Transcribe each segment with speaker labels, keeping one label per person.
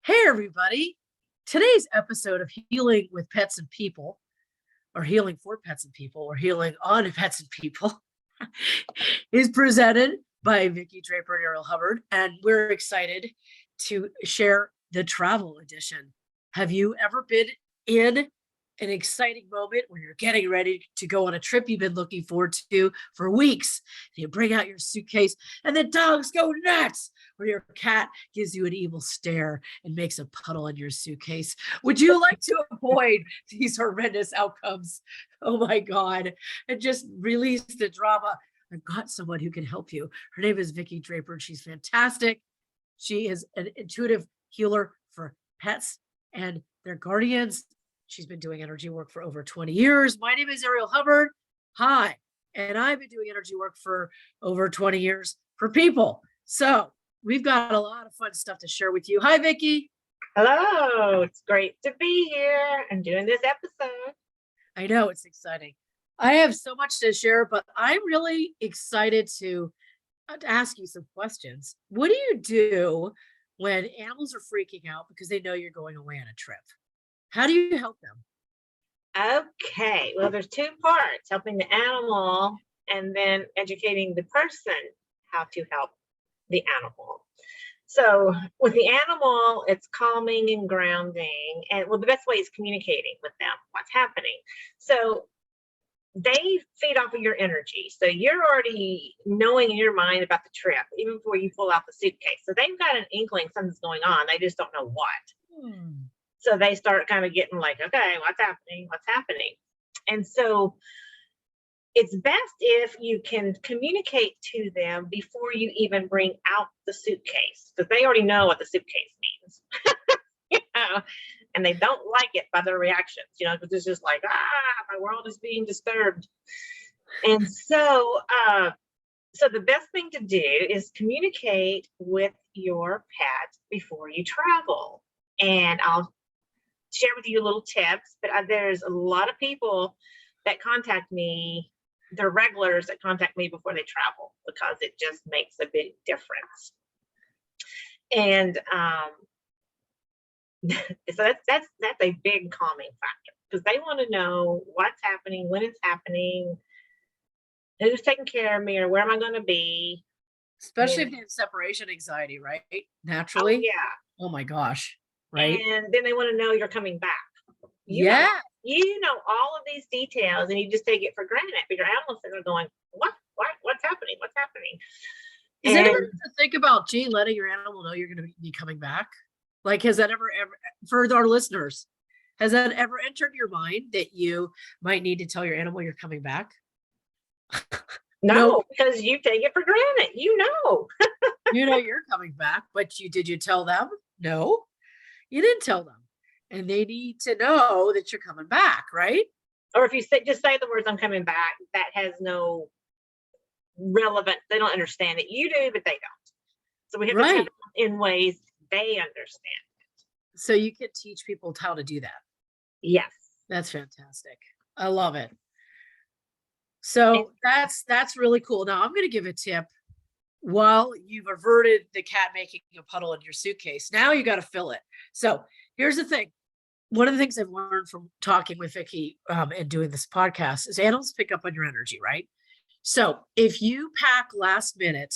Speaker 1: Hey, everybody. Today's episode of Healing with Pets and People, or Healing for Pets and People, or Healing on Pets and People, is presented by Vicki, Draper, and Ariel Hubbard. And we're excited to share the travel edition. Have you ever been in an exciting moment when you're getting ready to go on a trip you've been looking forward to for weeks? You bring out your suitcase and the dogs go nuts, or your cat gives you an evil stare and makes a puddle in your suitcase. Would you like to avoid these horrendous outcomes? Oh my God. And just release the drama. I've got someone who can help you. Her name is Vicki Draper, and she's fantastic. She is an intuitive healer for pets and their guardians. She's been doing energy work for over 20 years. My name is Ariel Hubbard. Hi. And I've been doing energy work for over 20 years for people. So we've got a lot of fun stuff to share with you. Hi, Vicki.
Speaker 2: Hello, it's great to be here and doing this episode.
Speaker 1: I know it's exciting. I have so much to share, but I'm really excited to ask you some questions. What do you do when animals are freaking out because they know you're going away on a trip? How do you help them?
Speaker 2: Okay, well, there's two parts, helping the animal and then educating the person how to help the animal. So with the animal, it's calming and grounding. And well, the best way is communicating with them what's happening. So they feed off of your energy. So you're already knowing in your mind about the trip, even before you pull out the suitcase. So they've got an inkling something's going on. They just don't know what. So they start kind of getting like, okay, what's happening? What's happening? And so it's best if you can communicate to them before you even bring out the suitcase, because they already know what the suitcase means. you know, and they don't like it by their reactions, because it's just like, my world is being disturbed. And so, so the best thing to do is communicate with your pet before you travel. And I'll share with you little tips, but there's a lot of people that contact me. They're regulars that contact me before they travel because it just makes a big difference. And so that's a big calming factor, because they want to know what's happening, when it's happening, who's taking care of me, or where am I going to be.
Speaker 1: Especially if they have separation anxiety, right? Naturally.
Speaker 2: Oh, yeah.
Speaker 1: Oh my gosh. Right.
Speaker 2: And then they want to know you're coming back. You know all of these details, and you just take it for granted. But your animals are going, what's happening? What's happening?
Speaker 1: Is it ever to think about, letting your animal know you're going to be coming back? Like, has that ever, for our listeners, has that ever entered your mind that you might need to tell your animal you're coming back?
Speaker 2: No, because you take it for granted. You know
Speaker 1: you're coming back, but did you tell them? No, you didn't tell them. And they need to know that you're coming back, right?
Speaker 2: Or if you just say the words, I'm coming back, that has no relevant, they don't understand it. You do, but they don't. So we have to tell them in ways they understand it.
Speaker 1: So you can teach people how to do that.
Speaker 2: Yes.
Speaker 1: That's fantastic. I love it. So that's really cool. Now I'm going to give a tip. While you've averted the cat making a puddle in your suitcase, now you got to fill it. So here's the thing. One of the things I've learned from talking with Vicki and doing this podcast is animals pick up on your energy, right? So if you pack last minute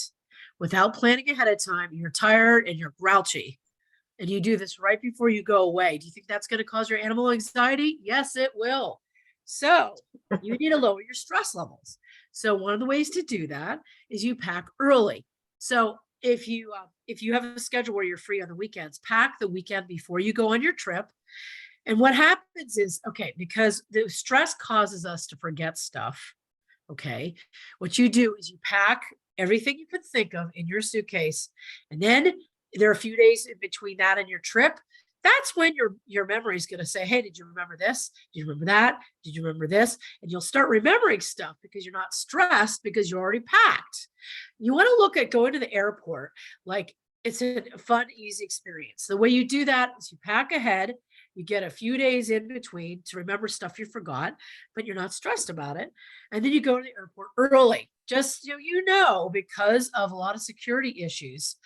Speaker 1: without planning ahead of time, you're tired and you're grouchy, and you do this right before you go away, do you think that's going to cause your animal anxiety? Yes, it will. So you need to lower your stress levels. So one of the ways to do that is you pack early. So if you have a schedule where you're free on the weekends, pack the weekend before you go on your trip. And what happens is, because the stress causes us to forget stuff. Okay. What you do is you pack everything you can think of in your suitcase. And then there are a few days in between that and your trip. That's when your memory is going to say, hey, did you remember this? Did you remember that? Did you remember this? And you'll start remembering stuff because you're not stressed because you're already packed. You want to look at going to the airport like it's a fun, easy experience. The way you do that is you pack ahead. You get a few days in between to remember stuff you forgot, but you're not stressed about it. And then you go to the airport early, just because of a lot of security issues.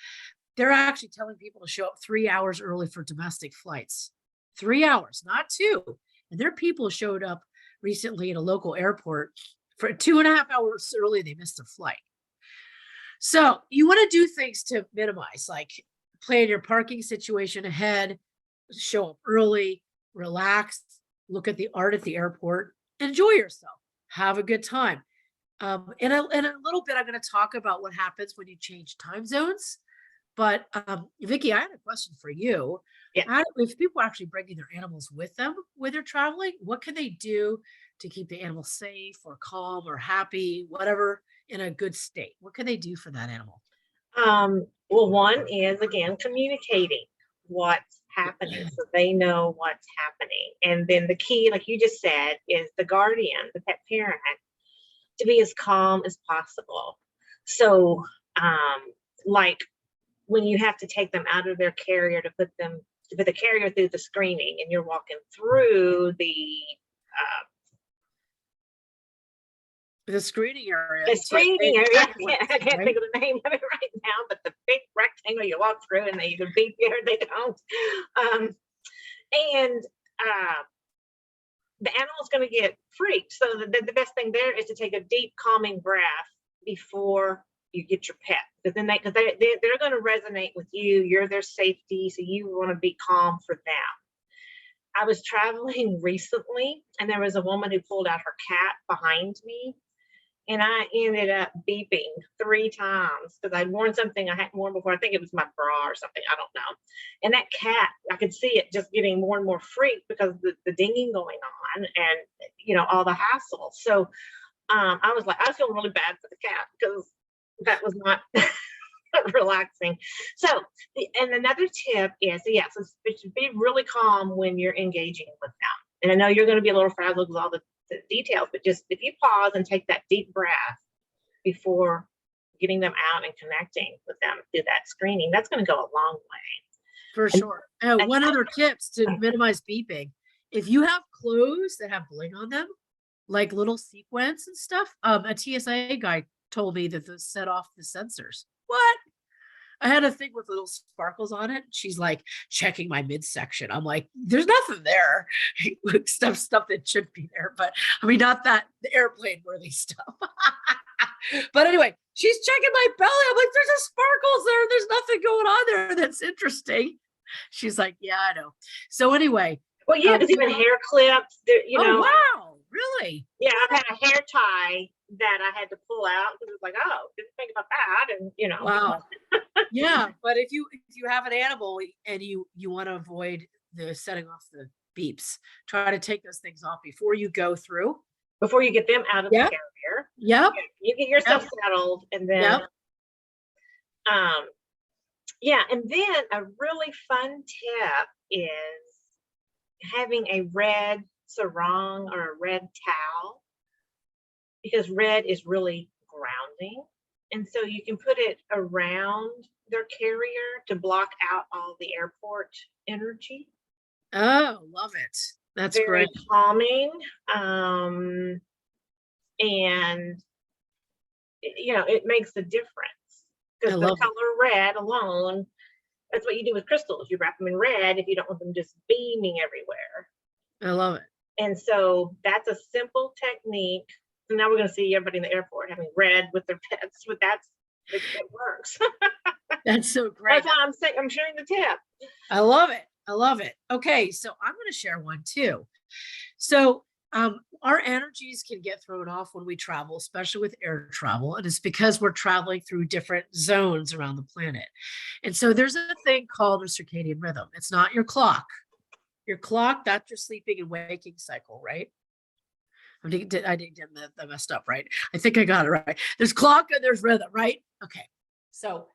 Speaker 1: they're actually telling people to show up 3 hours early for domestic flights. 3 hours, not 2. And there are people who showed up recently at a local airport for 2.5 hours early. They missed a flight. So you want to do things to minimize, like plan your parking situation ahead, show up early, relax, look at the art at the airport, enjoy yourself, have a good time. In a little bit, I'm going to talk about what happens when you change time zones. But Vicki, I had a question for you.
Speaker 2: Yeah.
Speaker 1: If people are actually bringing their animals with them when they're traveling, what can they do to keep the animal safe or calm or happy, whatever, in a good state? What can they do for that animal?
Speaker 2: Well, one is again communicating what's happening so they know what's happening. And then the key, like you just said, is the guardian, the pet parent, to be as calm as possible. So, like when you have to take them out of their carrier to put the carrier through the screening, and you're walking through
Speaker 1: the screening area.
Speaker 2: The screening area. I can't think of the name of it right now, but the big rectangle you walk through, and they either beep you or they don't. And the animal's going to get freaked. So the best thing there is to take a deep, calming breath before you get your pet, because then they're going to resonate with you. You're their safety, so you want to be calm for them. I was traveling recently, and there was a woman who pulled out her cat behind me, and I ended up beeping 3 times because I'd worn something I hadn't worn before. I think it was my bra or something. I don't know. And that cat, I could see it just getting more and more freaked because of the dinging going on and, all the hassle. So I was feeling really bad for the cat because that was not relaxing. So, and another tip is, so be really calm when you're engaging with them. And I know you're going to be a little frazzled with all the details, but just if you pause and take that deep breath before getting them out and connecting with them through that screening, that's going to go a long way.
Speaker 1: For sure. One other tips to minimize beeping. If you have clothes that have bling on them, like little sequins and stuff, a TSA guy told me that those set off the sensors. What? I had a thing with little sparkles on it. She's like checking my midsection. I'm like, there's nothing there. stuff that should be there, but I mean, not that the airplane worthy stuff. But anyway, she's checking my belly. I'm like, there's a sparkles there. There's nothing going on there that's interesting. She's like, yeah, I know. So anyway.
Speaker 2: Well, yeah, there's even hair clips.
Speaker 1: Oh, wow. Really?
Speaker 2: Yeah, I've had a hair tie that I had to pull out because it was like, oh, didn't think about that. And
Speaker 1: Wow. Yeah, but if you have an animal and you want to avoid the setting off the beeps, try to take those things off before you go through.
Speaker 2: Before you get them out of the carrier.
Speaker 1: Yep.
Speaker 2: You get yourself settled, and then and then a really fun tip is having a red sarong or a red towel, because red is really grounding. And so you can put it around their carrier to block out all the airport energy.
Speaker 1: Oh, love it. That's
Speaker 2: very
Speaker 1: great.
Speaker 2: Calming. And it makes a difference, because the color red alone, that's what you do with crystals. You wrap them in red if you don't want them just beaming everywhere.
Speaker 1: I love it.
Speaker 2: And so that's a simple technique. So now we're going to see everybody in the airport having red with their pets, but it works.
Speaker 1: That's so great.
Speaker 2: That's why I'm sharing the tip.
Speaker 1: I love it. I love it. Okay, so I'm going to share one too. So our energies can get thrown off when we travel, especially with air travel. And it's because we're traveling through different zones around the planet. And so there's a thing called a circadian rhythm. It's not your clock. Your clock, that's your sleeping and waking cycle, right? I didn't get that messed up, right? I think I got it right. There's clock and there's rhythm, right? Okay. So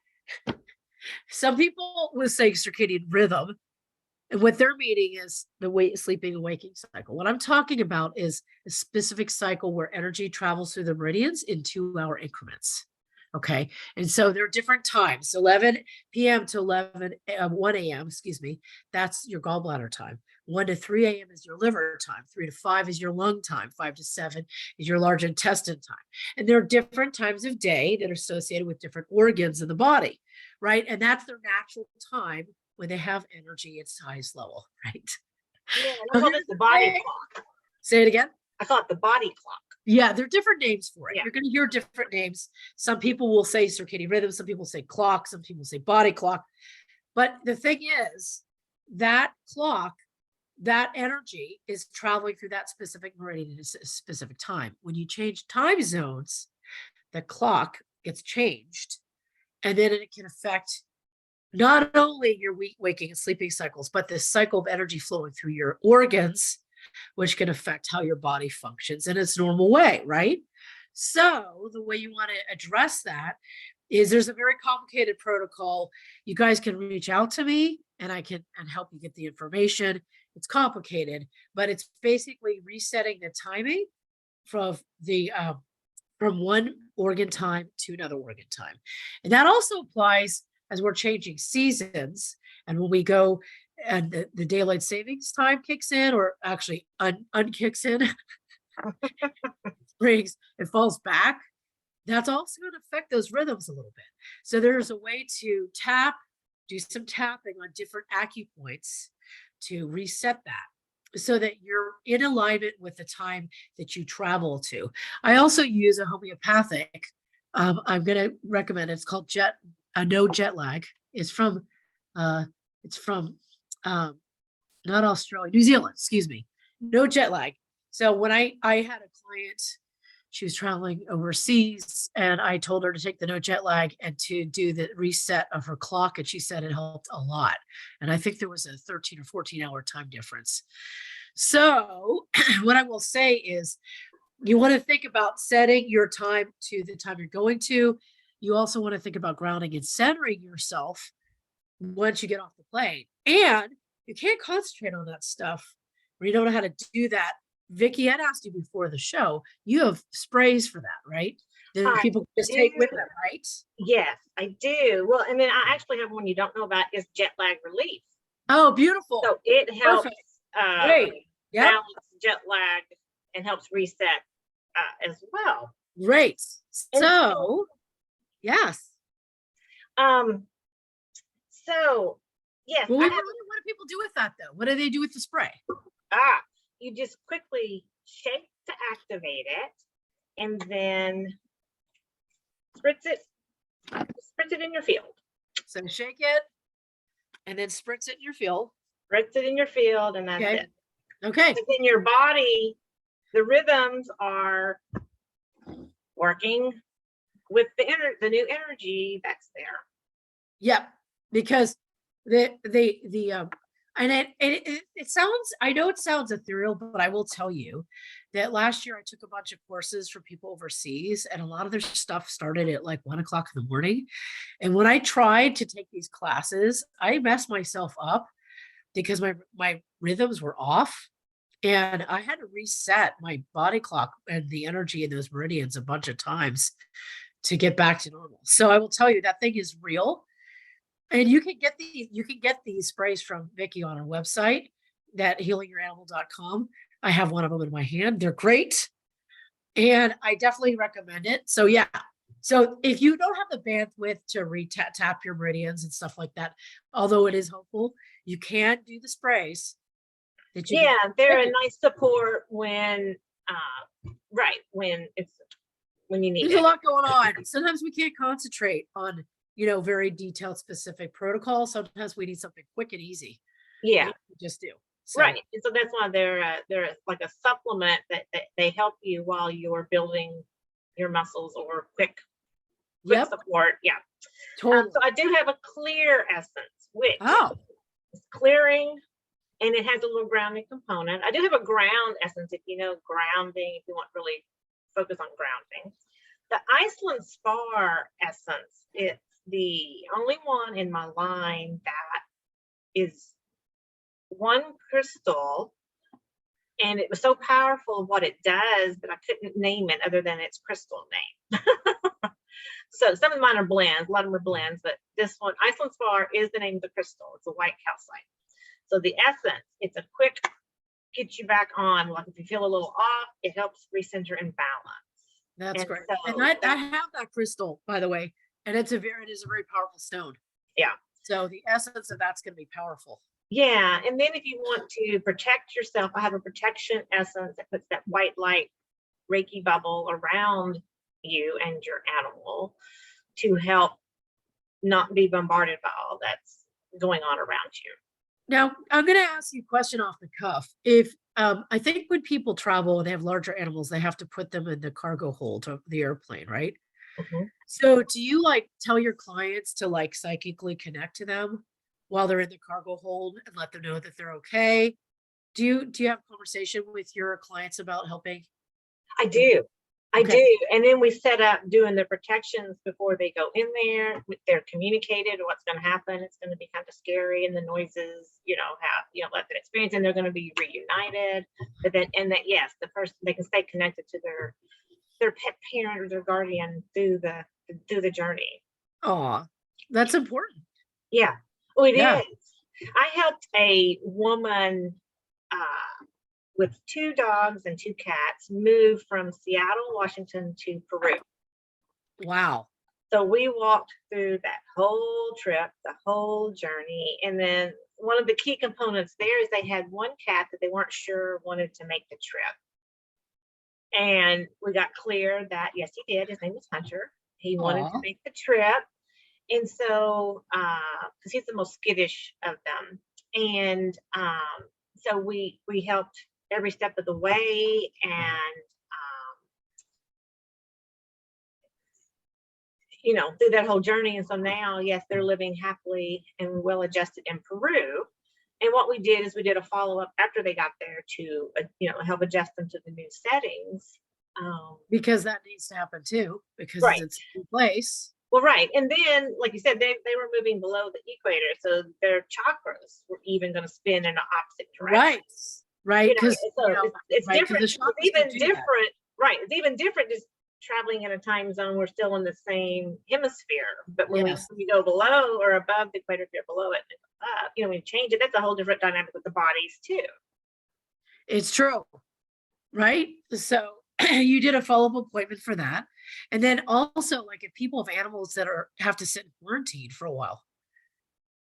Speaker 1: some people will say circadian rhythm, and what they're meaning is the sleeping and waking cycle. What I'm talking about is a specific cycle where energy travels through the meridians in 2-hour increments. Okay. And so there are different times. 11 p.m. to 1 a.m., that's your gallbladder time. 1 to 3 a.m. is your liver time. 3 to 5 is your lung time. 5 to 7 is your large intestine time. And there are different times of day that are associated with different organs in the body. right? And that's their natural time when they have energy at its highest level, right?
Speaker 2: Yeah, and I call it the body clock.
Speaker 1: Say it again.
Speaker 2: I call it the body clock.
Speaker 1: Yeah, there are different names for it.
Speaker 2: Yeah.
Speaker 1: You're going to hear different names. Some people will say circadian rhythm. Some people say clock. Some people say body clock. But the thing is, that clock, that energy is traveling through that specific meridian at a specific time. When you change time zones, the clock gets changed. And then it can affect not only your waking and sleeping cycles, but the cycle of energy flowing through your organs, which can affect how your body functions in its normal way, right? So the way you want to address that is there's a very complicated protocol. You guys can reach out to me and I can help you get the information. It's complicated, but it's basically resetting the timing from the from one organ time to another organ time. And that also applies as we're changing seasons. And when we go and the daylight savings time kicks in, or actually unkicks in, brings, it falls back. That's also going to affect those rhythms a little bit. So there's a way to do some tapping on different acupoints to reset that so that you're in alignment with the time that you travel to. I also use a homeopathic. I'm going to recommend it. It's called No Jet Lag. It's from not Australia, New Zealand, excuse me. No jet lag. So when I had a client, she was traveling overseas and I told her to take the no jet lag and to do the reset of her clock. And she said it helped a lot. And I think there was a 13 or 14 hour time difference. So what I will say is you want to think about setting your time to the time you're going to. You also want to think about grounding and centering yourself once you get off the plane. And you can't concentrate on that stuff when you don't know how to do that. Vicki had asked you before the show, you have sprays for that, right? That people just take with them, right?
Speaker 2: Yes, I do. Well, and then I actually have one you don't know about is jet lag relief.
Speaker 1: Oh, beautiful.
Speaker 2: So it helps
Speaker 1: Great. Yep.
Speaker 2: balance jet lag and helps reset as well.
Speaker 1: Great. So, yes.
Speaker 2: So, yes.
Speaker 1: Well, what do people do with that though? What do they do with the spray?
Speaker 2: You just quickly shake to activate it and then spritz it in your field.
Speaker 1: So shake it and then spritz it in your field.
Speaker 2: Spritz it in your field and that's it.
Speaker 1: Okay.
Speaker 2: But in your body, the rhythms are working with the new energy that's there.
Speaker 1: Yep. Because and it sounds, I know it sounds ethereal, but I will tell you that last year I took a bunch of courses for people overseas and a lot of their stuff started at like 1 o'clock in the morning. And when I tried to take these classes, I messed myself up because my rhythms were off and I had to reset my body clock and the energy in those meridians a bunch of times to get back to normal. So I will tell you that thing is real. And you can get these sprays from Vicki on our website, that healingyouranimal.com. I have one of them in my hand. They're great. And I definitely recommend it. So yeah. So if you don't have the bandwidth to tap your meridians and stuff like that, although it is helpful, you can do the sprays.
Speaker 2: They're a nice support when when you need
Speaker 1: There's
Speaker 2: it.
Speaker 1: a lot going on. Sometimes we can't concentrate on very detailed, specific protocol. Sometimes we need something quick and easy.
Speaker 2: Yeah,
Speaker 1: we just do. So.
Speaker 2: Right, and so that's why they're like a supplement that they help you while you're building your muscles or quick support. Yeah,
Speaker 1: totally.
Speaker 2: So I do have a clear essence, which is clearing, and it has a little grounding component. I do have a ground essence, if you know grounding, if you want to really focus on grounding. The Iceland Spar essence, it's the only one in my line that is one crystal, and it was so powerful what it does that I couldn't name it other than its crystal name. So some of mine are blends, a lot of them are blends, but this one, Iceland Spar, is the name of the crystal. It's a white calcite. So the essence, it's a quick get you back on. Like if you feel a little off, it helps recenter and balance.
Speaker 1: That's great. So, and I have that crystal, by the way, and it is a very powerful stone. So the essence of that's going to be powerful.
Speaker 2: Yeah. And then if you want to protect yourself, I have a protection essence that puts that white light Reiki bubble around you and your animal to help not be bombarded by all that's going on around you.
Speaker 1: Now, I'm going to ask you a question off the cuff. If I think when people travel and they have larger animals, they have to put them in the cargo hold of the airplane, right?
Speaker 2: Mhm.
Speaker 1: So do you like tell your clients to like psychically connect to them while they're in the cargo hold and let them know that they're okay? Do you have a conversation with your clients about helping?
Speaker 2: I do. I
Speaker 1: Okay.
Speaker 2: do. And then we set up doing the protections before they go in there. They're communicated what's going to happen. It's going to be kind of scary, and the noises, let that experience, and they're going to be reunited. But then, and that, yes, the person, they can stay connected to their pet parent or their guardian through the journey.
Speaker 1: Oh, that's important.
Speaker 2: Yeah. Oh, it
Speaker 1: Yeah.
Speaker 2: is. I helped a woman with 2 dogs and 2 cats move from Seattle, Washington to Peru.
Speaker 1: Wow.
Speaker 2: So we walked through that whole trip, the whole journey. And then one of the key components there is they had one cat that they weren't sure wanted to make the trip. And we got clear that, yes, he did. His name was Hunter. He wanted to
Speaker 1: Aw.
Speaker 2: make the trip. And so, because he's the most skittish of them. And so we helped every step of the way, and through that whole journey. And so now, yes, they're living happily and well adjusted in Peru. And what we did is we did a follow-up after they got there to help adjust them to the new settings,
Speaker 1: Because that needs to happen too, because
Speaker 2: right.
Speaker 1: it's in place.
Speaker 2: Well, right. And then, like you said, they were moving below the equator, so their chakras were even going to spin in the opposite direction.
Speaker 1: Right. Because
Speaker 2: it's
Speaker 1: right,
Speaker 2: different.
Speaker 1: the
Speaker 2: It's even
Speaker 1: chakras do that.
Speaker 2: different. Right. It's even different just traveling in a time zone. We're still in the same hemisphere, but when
Speaker 1: Yes.
Speaker 2: we go below or above the equator, if you're below it and up, we change it. That's a whole different dynamic with the bodies too.
Speaker 1: It's true. Right. So you did a follow-up appointment for that. And then also, like, if people have animals that have to sit in quarantine for a while,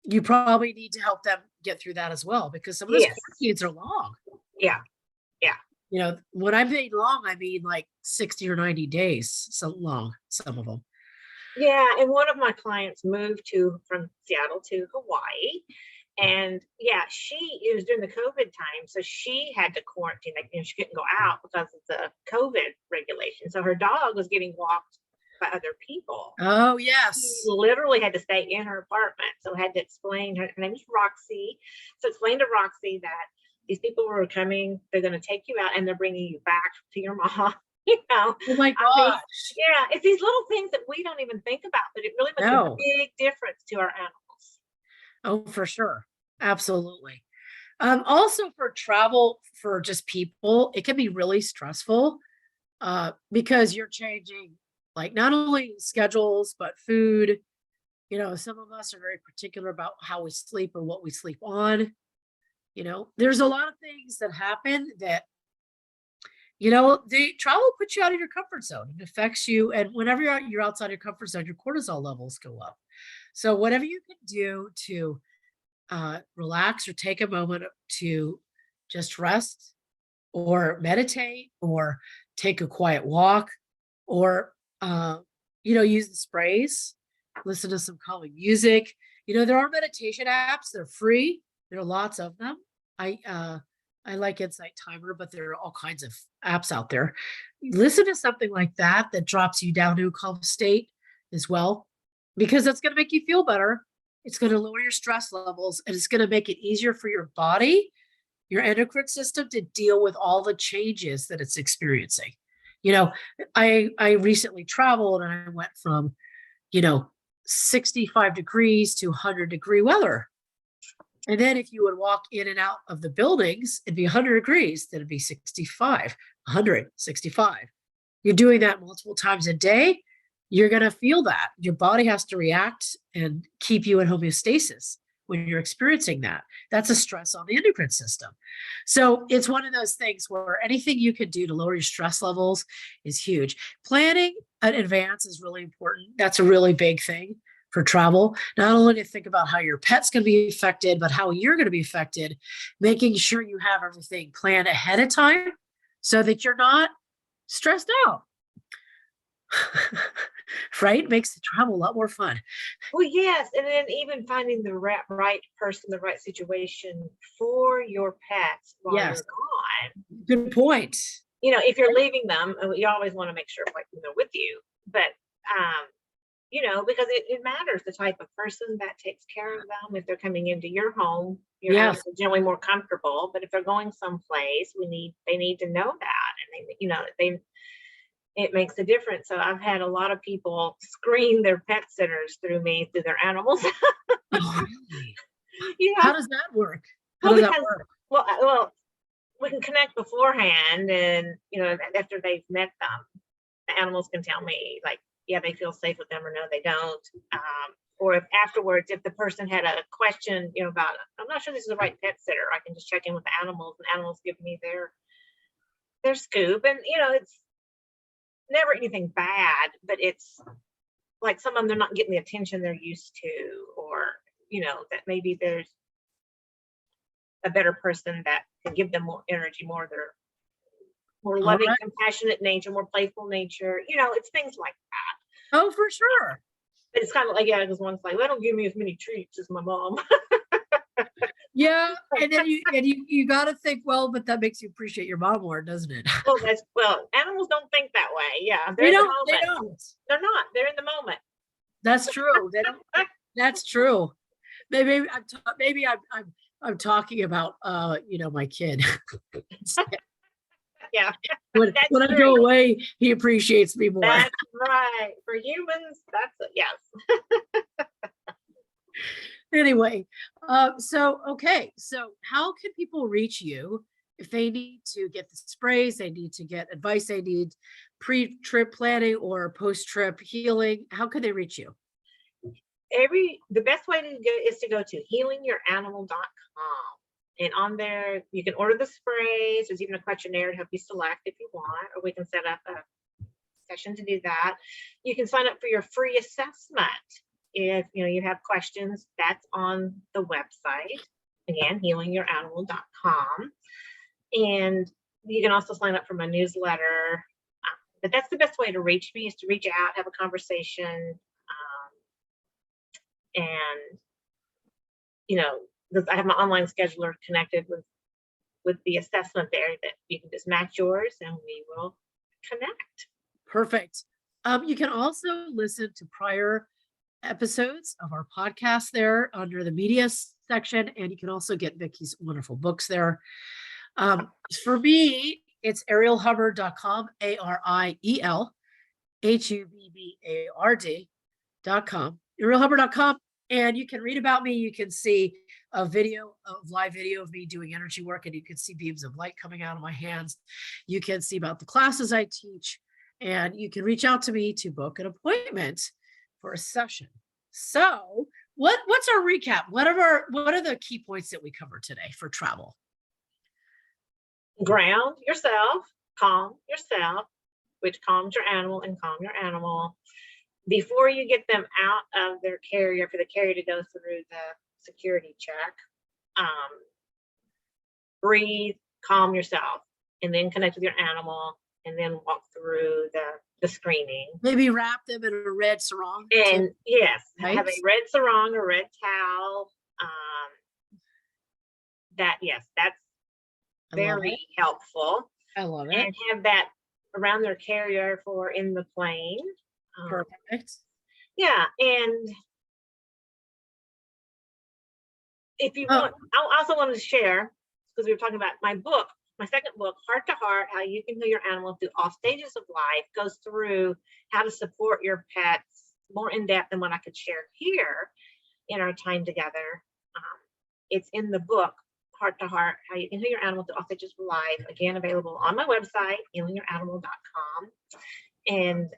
Speaker 1: you probably need to help them get through that as well, because some of those
Speaker 2: Yes.
Speaker 1: quarantines are long.
Speaker 2: Yeah.
Speaker 1: When I mean long, I mean like 60 or 90 days, so long, some of them.
Speaker 2: Yeah. And one of my clients moved from Seattle to Hawaii. And yeah, it was during the COVID time. So she had to quarantine. Like, she couldn't go out because of the COVID regulation. So her dog was getting walked by other people.
Speaker 1: Oh, yes.
Speaker 2: She literally had to stay in her apartment. So I had to explain, her name is Roxy. So explain to Roxy that these people were coming, they're going to take you out and they're bringing you back to your mom.
Speaker 1: Oh my gosh.
Speaker 2: Yeah, it's these little things that we don't even think about, but it really makes a big difference to our animals.
Speaker 1: Oh, for sure. Absolutely. Also for travel for just people, it can be really stressful because you're changing like not only schedules, but food. Some of us are very particular about how we sleep or what we sleep on. There's a lot of things that happen that, the travel puts you out of your comfort zone. It affects you. And whenever you're outside your comfort zone, your cortisol levels go up. So whatever you can do to relax or take a moment to just rest or meditate or take a quiet walk or, use the sprays, listen to some calming music. There are meditation apps. They're free. There are lots of them. I like Insight Timer, but there are all kinds of apps out there. Listen to something like that drops you down to a calm state as well, because that's going to make you feel better. It's going to lower your stress levels, and it's going to make it easier for your body, your endocrine system, to deal with all the changes that it's experiencing. I recently traveled and I went from, 65 degrees to 100-degree weather. And then if you would walk in and out of the buildings, it'd be 100 degrees, then it'd be 65, 165. You're doing that multiple times a day, you're going to feel that. Your body has to react and keep you in homeostasis when you're experiencing that. That's a stress on the endocrine system. So it's one of those things where anything you can do to lower your stress levels is huge. Planning in advance is really important. That's a really big thing. for travel. Not only to think about how your pet's going to be affected, but how you're going to be affected, making sure you have everything planned ahead of time so that you're not stressed out. Right? Makes the travel a lot more fun.
Speaker 2: Well, yes, and then even finding the right person, the right situation for your pets while
Speaker 1: Yes.
Speaker 2: you're gone.
Speaker 1: Good point.
Speaker 2: You know, if you're leaving them, you always want to make sure like they're with you. But you know, because it matters the type of person that takes care of them. If they're coming into your home, your
Speaker 1: Yes.
Speaker 2: animals are generally more comfortable. But if they're going someplace, they need to know that, and it makes a difference. So I've had a lot of people screen their pet sitters through me, through their animals.
Speaker 1: Oh, really?
Speaker 2: You know,
Speaker 1: How does that work? How
Speaker 2: well,
Speaker 1: does that
Speaker 2: because
Speaker 1: work?
Speaker 2: well, we can connect beforehand, and you know, after they've met them, the animals can tell me like, yeah, they feel safe with them, or no, they don't. Or if afterwards, if the person had a question, you know, about, I'm not sure this is the right pet sitter, I can just check in with the animals, and animals give me their scoop. And you know, it's never anything bad, but it's like some of them, they're not getting the attention they're used to, or you know, that maybe there's a better person that can give them more energy, more loving,
Speaker 1: right.
Speaker 2: compassionate nature, more playful nature. You know, it's things like that.
Speaker 1: Oh, for sure.
Speaker 2: But it's kind of like, yeah, because one's like, they don't give me as many treats as my mom.
Speaker 1: Yeah, and then you got to think, well, but that makes you appreciate your mom more, doesn't it?
Speaker 2: Well, animals don't think that way. Yeah, they're
Speaker 1: They
Speaker 2: in the
Speaker 1: don't. They
Speaker 2: moment.
Speaker 1: don't.
Speaker 2: They're not. They're in the moment.
Speaker 1: That's true. They don't. That's true. Maybe I'm talking about you know, my kid.
Speaker 2: Yeah,
Speaker 1: when
Speaker 2: that's
Speaker 1: I
Speaker 2: true.
Speaker 1: go away, he appreciates me more.
Speaker 2: That's right. For humans, that's yes.
Speaker 1: Anyway, so okay, so how can people reach you if they need to get the sprays, they need to get advice, they need pre-trip planning or post-trip healing? How can they reach you?
Speaker 2: The best way to go is to go to healingyouranimal.com. And on there, you can order the sprays. There's even a questionnaire to help you select if you want, or we can set up a session to do that. You can sign up for your free assessment. If you know you have questions, that's on the website. Again, healingyouranimal.com. And you can also sign up for my newsletter. But that's the best way to reach me, is to reach out, have a conversation. And, you know, because I have my online scheduler connected with the assessment there, that you can just match yours and we will connect.
Speaker 1: Perfect. You can also listen to prior episodes of our podcast there under the media section, and you can also get Vicki's wonderful books there. For me, it's arielhubbard.com, ArielHubbard.com, arielhubbard.com, and you can read about me. You can see a live video of me doing energy work, and you can see beams of light coming out of my hands. You can see about the classes I teach, and you can reach out to me to book an appointment for a session. So what's our recap? What are the key points that we covered today for travel?
Speaker 2: Ground yourself, calm yourself, which calms your animal and calm your animal. Before you get them out of their carrier, for the carrier to go through the security check, breathe, calm yourself, and then connect with your animal, and then walk through the screening.
Speaker 1: Maybe wrap them in a red sarong.
Speaker 2: And yes,
Speaker 1: right?
Speaker 2: Have a red sarong, a red towel. That's very helpful.
Speaker 1: I love it.
Speaker 2: And have that around their carrier for in the plane.
Speaker 1: Perfect.
Speaker 2: Yeah, and if you want, I also wanted to share, because we were talking about my book, my second book, Heart to Heart, How You Can Heal Your Animal Through All Stages of Life, goes through how to support your pets more in depth than what I could share here in our time together. It's in the book, Heart to Heart, How You Can Heal Your Animal Through All Stages of Life, again, available on my website, healingyouranimal.com. And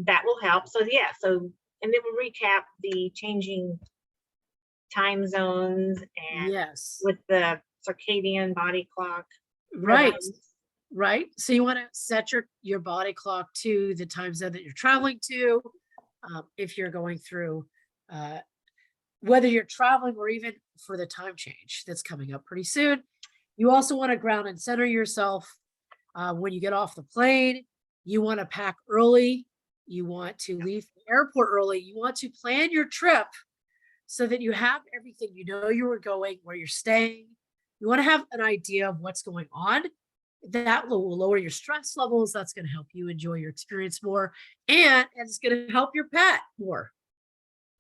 Speaker 2: that will help. So yeah, and then we'll recap the changing time zones and with the circadian body clock.
Speaker 1: Right. So you want to set your body clock to the time zone that you're traveling to. If you're going through uh, whether you're traveling or even for the time change that's coming up pretty soon. You also want to ground and center yourself when you get off the plane. You want to pack early. You want to leave the airport early. You want to plan your trip so that you have everything. You know you were going, where you're staying. You want to have an idea of what's going on. That will lower your stress levels. That's going to help you enjoy your experience more, and it's going to help your pet more.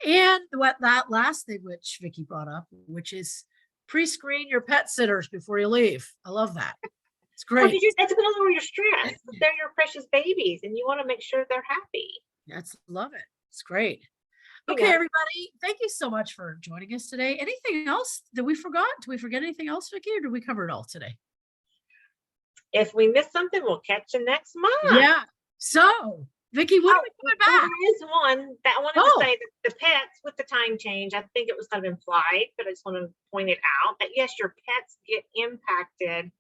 Speaker 1: And what that last thing, which Vicki brought up, which is pre-screen your pet sitters before you leave. I love that. It's
Speaker 2: Well,
Speaker 1: great.
Speaker 2: that's going to lower your stress. They're your precious babies, and you want to make sure they're happy.
Speaker 1: That's love it. It's great.
Speaker 2: You
Speaker 1: Okay,
Speaker 2: know.
Speaker 1: everybody. Thank you so much for joining us today. Anything else that we forgot? Did we forget anything else, Vicki, or did we cover it all today?
Speaker 2: If we miss something, we'll catch you next month.
Speaker 1: Yeah. So, Vicki, when are we coming
Speaker 2: Well,
Speaker 1: back?
Speaker 2: there is one that I wanted to say that the pets with the time change, I think it was kind of implied, but I just want to point it out that yes, your pets get impacted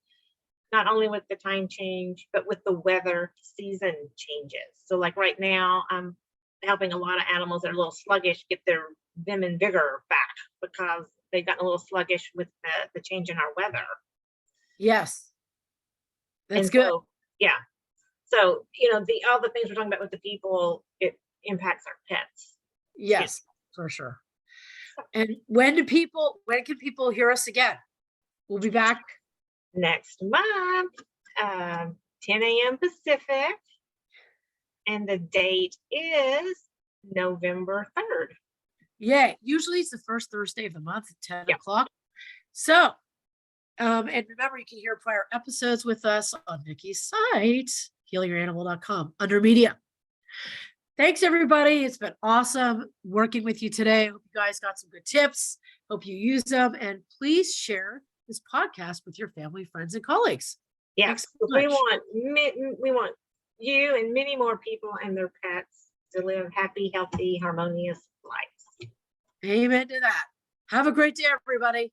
Speaker 2: not only with the time change, but with the weather season changes. So like right now, I'm helping a lot of animals that are a little sluggish get their vim and vigor back because they've gotten a little sluggish with the change in our weather.
Speaker 1: Yes. That's
Speaker 2: And
Speaker 1: good.
Speaker 2: so, yeah. So, all the things we're talking about with the people, it impacts our pets.
Speaker 1: Yes, for sure. And when can people hear us again? We'll be back
Speaker 2: Next month, 10 a.m. Pacific. And the date is November 3rd.
Speaker 1: Yeah, usually it's the first Thursday of the month at 10
Speaker 2: Yep.
Speaker 1: o'clock. So, and remember, you can hear prior episodes with us on Vicki's site, healingyouranimal.com, under media. Thanks, everybody. It's been awesome working with you today. I hope you guys got some good tips. Hope you use them. And please share this podcast with your family, friends, and colleagues.
Speaker 2: Yes,
Speaker 1: so
Speaker 2: we
Speaker 1: much.
Speaker 2: want you and many more people and their pets to live happy, healthy, harmonious lives.
Speaker 1: Amen to that. Have a great day, everybody.